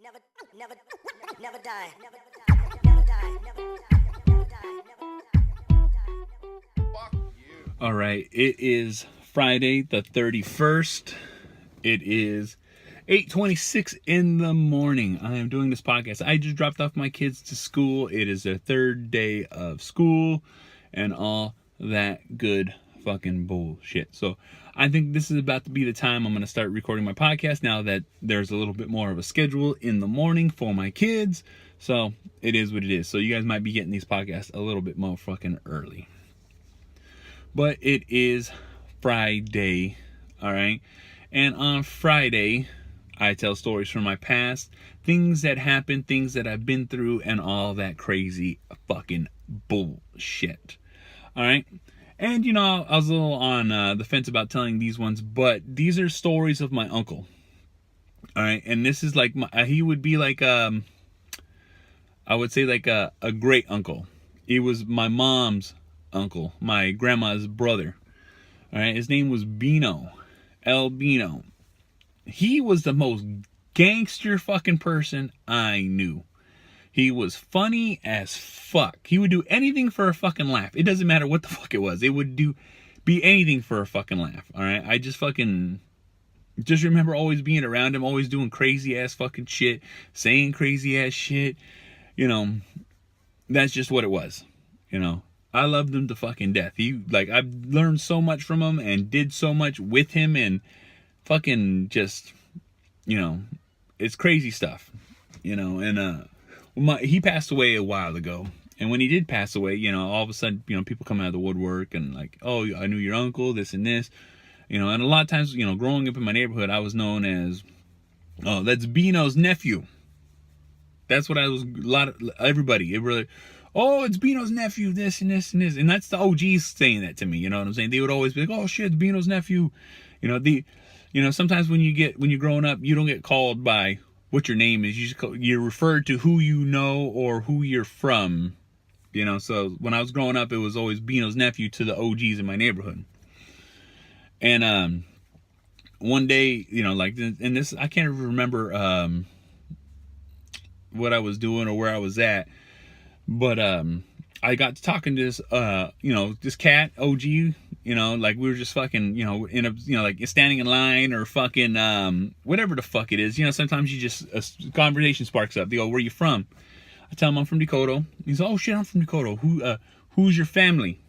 Never, never, never die. Never die. Never die. Never die. Fuck you. All right, it is Friday the 31st. It is 8:26 in the morning. I am doing this podcast. I just dropped off my kids to school. It is their third day of school and all that good fucking bullshit. So I think this is about to be the time I'm going to start recording my podcast now that there's a little bit more of a schedule in the morning for my kids. So it is what it is. So you guys might be getting these podcasts a little bit more fucking early. But it is Friday, all right? And on Friday, I tell stories from my past, things that happened, things that I've been through, and all that crazy fucking bullshit, all right? And, you know, I was a little on the fence about telling these ones, but these are stories of my uncle, all right? And this is like, he would be like, I would say like a great uncle. He was my mom's uncle, my grandma's brother. All right, his name was Bino, El Bino. He was the most gangster fucking person I knew. He was funny as fuck. He would do anything for a fucking laugh. It doesn't matter what the fuck it was. It would be anything for a fucking laugh. All right, I just remember always being around him, always doing crazy ass fucking shit, saying crazy ass shit. You know, that's just what it was. You know, I loved him to fucking death. I've learned so much from him and did so much with him and fucking just, you know, it's crazy stuff, you know. And he passed away a while ago. And when he did pass away, you know, all of a sudden, you know, people come out of the woodwork and like, oh, I knew your uncle, this and this, you know. And a lot of times, you know, growing up in my neighborhood, I was known as, oh, that's Bino's nephew. That's what I was, everybody, it really, oh, it's Bino's nephew, this and this and this. And that's the OGs saying that to me, you know what I'm saying? They would always be like, oh shit, it's Bino's nephew. You know, sometimes when you're growing up, you don't get called by what your name is. You're referred to who you know or who you're from. You know, so when I was growing up, it was always Bino's nephew to the OGs in my neighborhood. And one day, you know, like, and this, I can't remember what I was doing or where I was at, but I got to talking to this you know, this cat OG, you know, like we were just fucking, you know, like standing in line or fucking whatever the fuck it is, you know. Sometimes you just a conversation sparks up. They go, where you from? I tell him I'm from Dakota. He's like, oh shit, I'm from Dakota. Who's your family?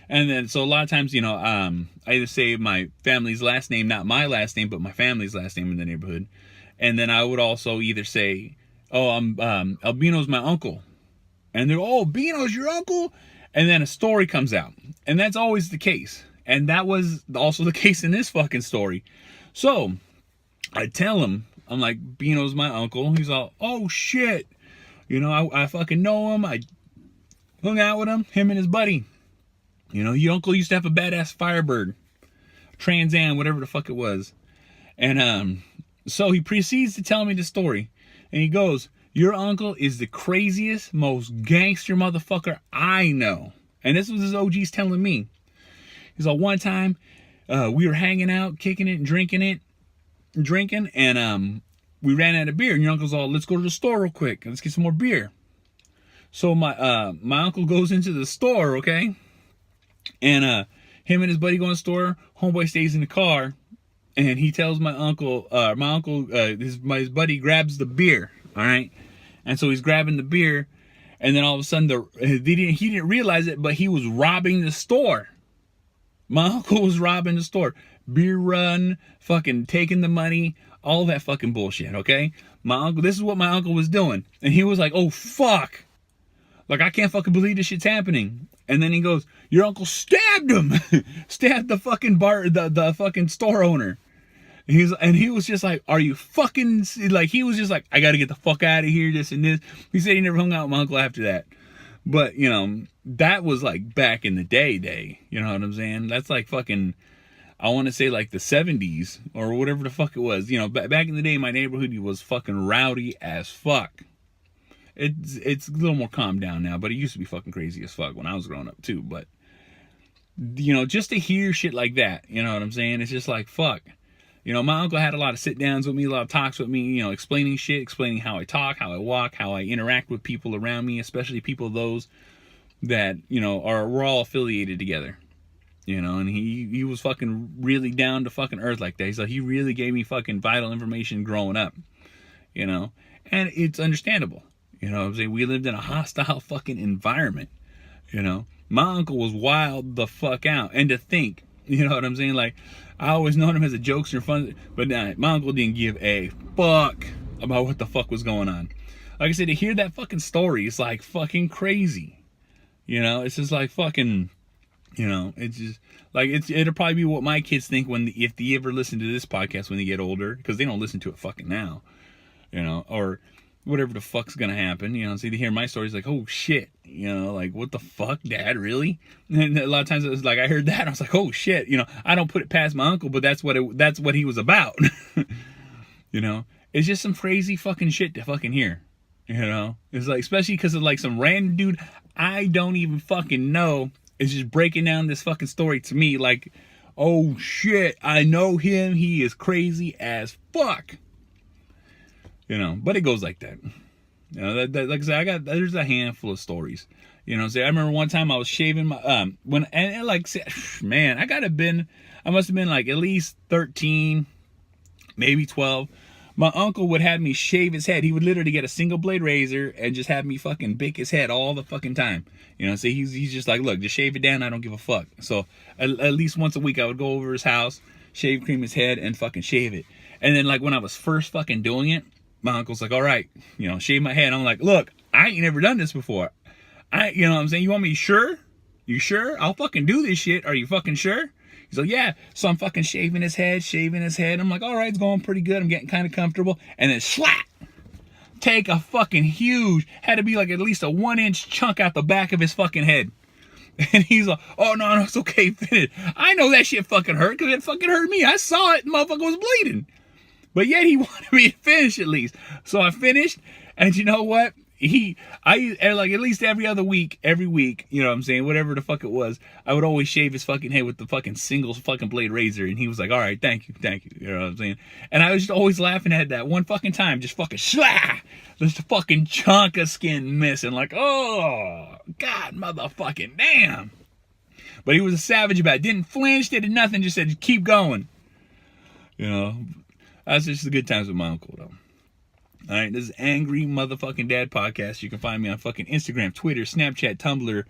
And then so a lot of times, you know, I either say my family's last name, not my last name, but my family's last name in the neighborhood. And then I would also either say, oh, I'm Albino's my uncle. And they're, oh, Bino's your uncle? And then a story comes out. And that's always the case. And that was also the case in this fucking story. So I tell him, I'm like, Bino's my uncle. He's all, oh shit. You know, I fucking know him. I hung out with him and his buddy. You know, your uncle used to have a badass Firebird, Trans Am, whatever the fuck it was. And so he proceeds to tell me the story. And he goes, your uncle is the craziest, most gangster motherfucker I know. And this was his OGs telling me. He's like, one time, we were hanging out, kicking it and drinking, and we ran out of beer. And your uncle's all, let's go to the store real quick. Let's get some more beer. So my uncle goes into the store, okay? And him and his buddy go in the store. Homeboy stays in the car. And he tells my uncle, his buddy grabs the beer. All right. And so he's grabbing the beer, and then all of a sudden he didn't realize it, but he was robbing the store. My uncle was robbing the store. Beer run, fucking taking the money, all that fucking bullshit, okay? This is what my uncle was doing. And he was like, oh fuck. Like, I can't fucking believe this shit's happening. And then he goes, your uncle stabbed him. Stabbed the fucking the fucking store owner. And he was just like, are you fucking, like, he was just like, I gotta get the fuck out of here, this and this. He said he never hung out with my uncle after that. But, you know, that was like back in the day, you know what I'm saying? That's like fucking, I want to say like the 70s or whatever the fuck it was. You know, back in the day, my neighborhood was fucking rowdy as fuck. It's a little more calmed down now, but it used to be fucking crazy as fuck when I was growing up too. But, you know, just to hear shit like that, you know what I'm saying? It's just like, fuck. You know, my uncle had a lot of sit downs with me, a lot of talks with me, you know, explaining shit, explaining how I talk, how I walk, how I interact with people around me, especially people those that, you know, we're all affiliated together. You know, and he was fucking really down to fucking earth like that. So he really gave me fucking vital information growing up. You know, and it's understandable. You know what I'm saying? We lived in a hostile fucking environment. You know, my uncle was wild the fuck out. And to think, you know what I'm saying? Like, I always known him as a jokester, fun, but nah, my uncle didn't give a fuck about what the fuck was going on. Like I said, to hear that fucking story is like fucking crazy. You know, it's just like fucking, you know, it's just like it'll probably be what my kids think if they ever listen to this podcast when they get older, because they don't listen to it fucking now. You know, or whatever the fuck's gonna happen, you know, so they hear my stories like, oh shit, you know, like, what the fuck, Dad, really? And a lot of times it was like, I heard that, I was like, oh shit, you know, I don't put it past my uncle, but that's what he was about. You know, it's just some crazy fucking shit to fucking hear, you know, it's like, especially because of like some random dude I don't even fucking know is just breaking down this fucking story to me like, oh shit, I know him, he is crazy as fuck. You know, but it goes like that. You know, that like I said, there's a handful of stories. You know, I remember one time I was shaving my man, I must have been like at least 13, maybe 12. My uncle would have me shave his head. He would literally get a single blade razor and just have me fucking bake his head all the fucking time. You know, so he's just like, look, just shave it down. I don't give a fuck. So at least once a week I would go over his house, shave cream his head, and fucking shave it. And then like when I was first fucking doing it, my uncle's like, all right, you know, shave my head. I'm like, look, I ain't never done this before. You know what I'm saying? You want me sure? You sure? I'll fucking do this shit. Are you fucking sure? He's like, yeah. So I'm fucking shaving his head. I'm like, all right, it's going pretty good. I'm getting kind of comfortable. And then slap, take a fucking huge, had to be like at least a 1-inch chunk out the back of his fucking head. And he's like, oh, no, it's okay, finish. I know that shit fucking hurt because it fucking hurt me. I saw it. The motherfucker was bleeding. But yet he wanted me to finish at least. So I finished, and you know what? I like at least every week, you know what I'm saying, whatever the fuck it was, I would always shave his fucking head with the fucking single fucking blade razor, and he was like, all right, thank you, you know what I'm saying? And I was just always laughing at that one fucking time, just fucking shlah, there's a fucking chunk of skin missing, like, oh, God, motherfucking damn. But he was a savage about it, didn't flinch, did nothing, just said, keep going, you know. That's just the good times with my uncle, though. All right, this is Angry Motherfucking Dad Podcast. You can find me on fucking Instagram, Twitter, Snapchat, Tumblr,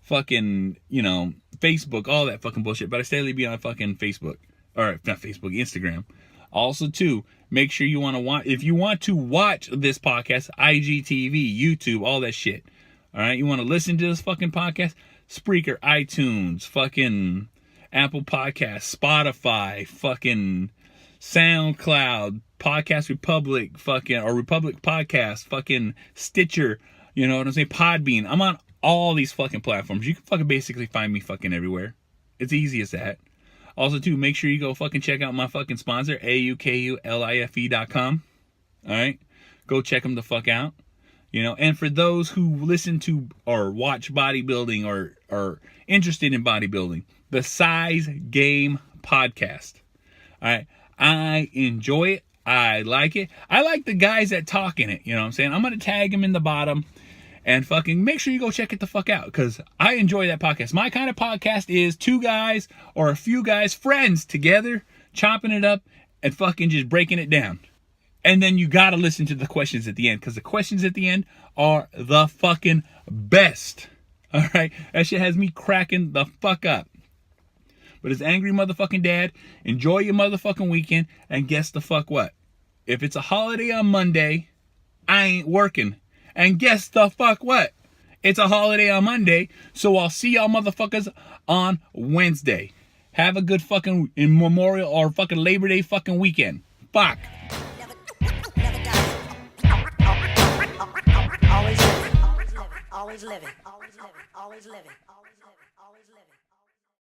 fucking, you know, Facebook, all that fucking bullshit. But I steadily be on fucking Facebook. Or, not Facebook, Instagram. Also, too, make sure you want to watch, if you want to watch this podcast, IGTV, YouTube, all that shit. All right, you want to listen to this fucking podcast? Spreaker, iTunes, fucking Apple Podcasts, Spotify, fucking SoundCloud, Podcast Republic, fucking, or Republic Podcast, fucking Stitcher, you know what I'm saying, Podbean. I'm on all these fucking platforms. You can fucking basically find me fucking everywhere. It's easy as that. Also, too, make sure you go fucking check out my fucking sponsor, AukuLife.com. All right? Go check them the fuck out. You know, and for those who listen to or watch bodybuilding or are interested in bodybuilding, the Size Game Podcast. All right? I enjoy it. I like it. I like the guys that talk in it. You know what I'm saying? I'm going to tag them in the bottom and fucking make sure you go check it the fuck out because I enjoy that podcast. My kind of podcast is two guys or a few guys, friends together, chopping it up and fucking just breaking it down. And then you got to listen to the questions at the end because the questions at the end are the fucking best. All right? That shit has me cracking the fuck up. But as Angry Motherfucking Dad, enjoy your motherfucking weekend, and guess the fuck what? If it's a holiday on Monday, I ain't working. And guess the fuck what? It's a holiday on Monday, so I'll see y'all motherfuckers on Wednesday. Have a good fucking Memorial or fucking Labor Day fucking weekend. Fuck. Never die. Always living. Always living. Always living. Always living. Always living. Always living.